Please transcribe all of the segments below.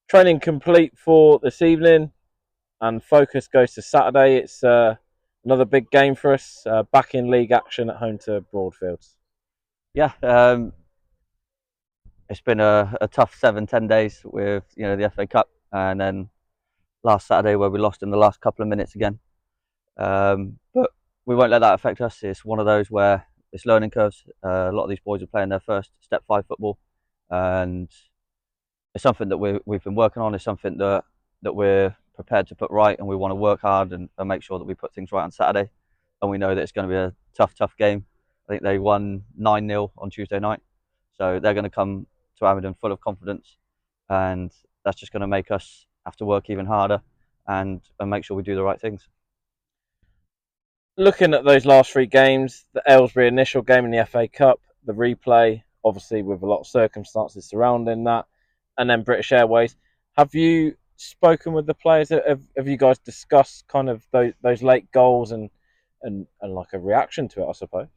training complete for this evening, and focus goes to Saturday. It's another big game for us. Back in league action at home to Broadfields. Yeah, it's been a tough 7-10 days with the FA Cup, and then last Saturday where we lost in the last couple of minutes again. But we won't let that affect us. It's one of those where it's learning curves. A lot of these boys are playing their first Step 5 football, and it's something that we've been working on. It's something that we're prepared to put right, and we want to work hard and make sure that we put things right on Saturday. And we know that it's going to be a tough game. I think they won 9-0 on Tuesday night, so they're going to come to Aberdeen full of confidence, and that's just going to make us have to work even harder and make sure we do the right things. Looking at those last three games, the Aylesbury initial game in the FA Cup, the replay, obviously with a lot of circumstances surrounding that, and then British Airways. Have you spoken with the players? Have you guys discussed kind of those late goals and like a reaction to it, I suppose?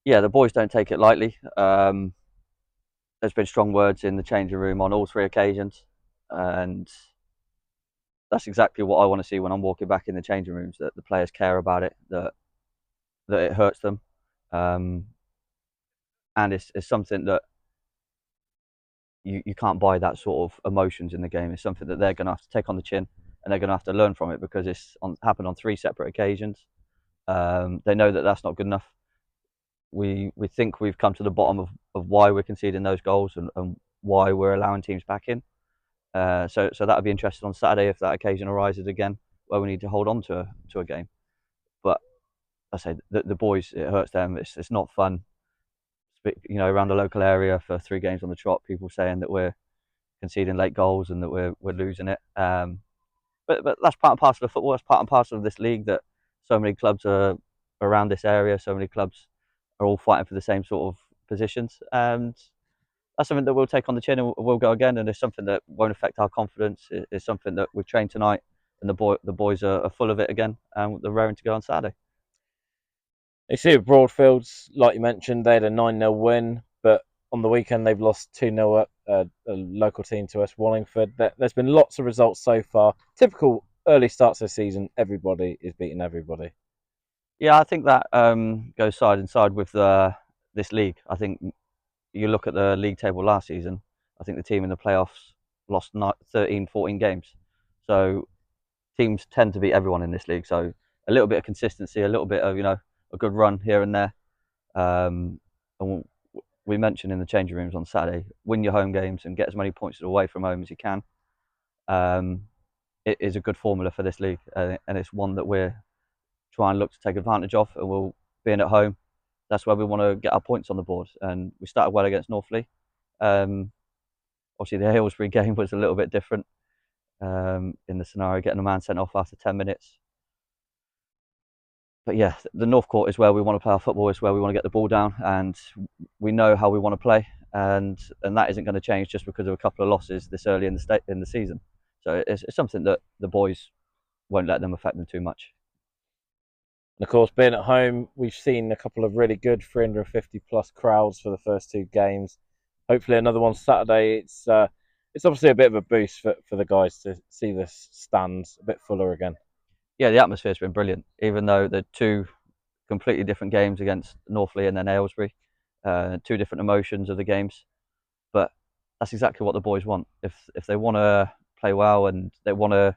Yeah, the boys don't take it lightly. There's been strong words in the changing room on all three occasions, and that's exactly what I want to see when I'm walking back in the changing rooms. That the players care about it, that it hurts them, um, and it's something that you can't buy that sort of emotions in the game. It's something that they're going to have to take on the chin, and they're going to have to learn from it because happened on three separate occasions. They know that that's not good enough. We think we've come to the bottom of why we're conceding those goals and why we're allowing teams back in. So that'll be interesting on Saturday if that occasion arises again where we need to hold on to a game. But I say the boys, it hurts them. It's not fun. Around the local area for three games on the trot, people saying that we're conceding late goals and that we're losing it. But that's part and parcel of football. That's part and parcel of this league, that so many clubs are around this area. So many clubs are all fighting for the same sort of positions, and that's something that we'll take on the chin and we'll go again. And it's something that won't affect our confidence. It's something that we've trained tonight, and the boys are full of it again, and they're raring to go on Saturday. You see with Broadfields, like you mentioned, they had a 9-0 win, but on the weekend they've lost 2-0 at a local team to us, Wallingford. There's been lots of results so far. Typical early starts of the season, everybody is beating everybody. Yeah, I think that goes side and side with this league. I think you look at the league table last season, I think the team in the playoffs lost 13, 14 games. So teams tend to beat everyone in this league. So a little bit of consistency, a little bit of, a good run here and there. And we mentioned in the changing rooms on Saturday, win your home games and get as many points away from home as you can. It is a good formula for this league, and it's one that we're trying to look to take advantage of. And we'll, being at home, that's where we want to get our points on the board. And we started well against Northley. Obviously, the Aylesbury game was a little bit different in the scenario, getting a man sent off after 10 minutes. But yeah, the North Court is where we want to play our football. It's where we want to get the ball down, and we know how we want to play, and that isn't going to change just because of a couple of losses this early in the season. So it's something that the boys won't let them affect them too much. And of course, being at home, we've seen a couple of really good 350 plus crowds for the first two games. Hopefully, another one Saturday. It's obviously a bit of a boost for the guys to see the stands a bit fuller again. Yeah, the atmosphere's been brilliant, even though the two completely different games against Northley and then Aylesbury, two different emotions of the games. But that's exactly what the boys want. If they want to play well and they want to,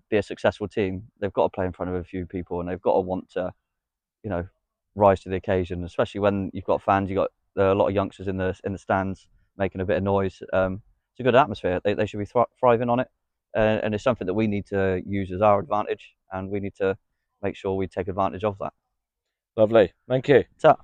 be a successful team, they've got to play in front of a few people, and they've got to want to, you know, rise to the occasion. Especially when you've got fans, you've got a lot of youngsters in the stands making a bit of noise. It's a good atmosphere. They should be thriving on it, and it's something that we need to use as our advantage, and we need to make sure we take advantage of that. Lovely. Thank you. So.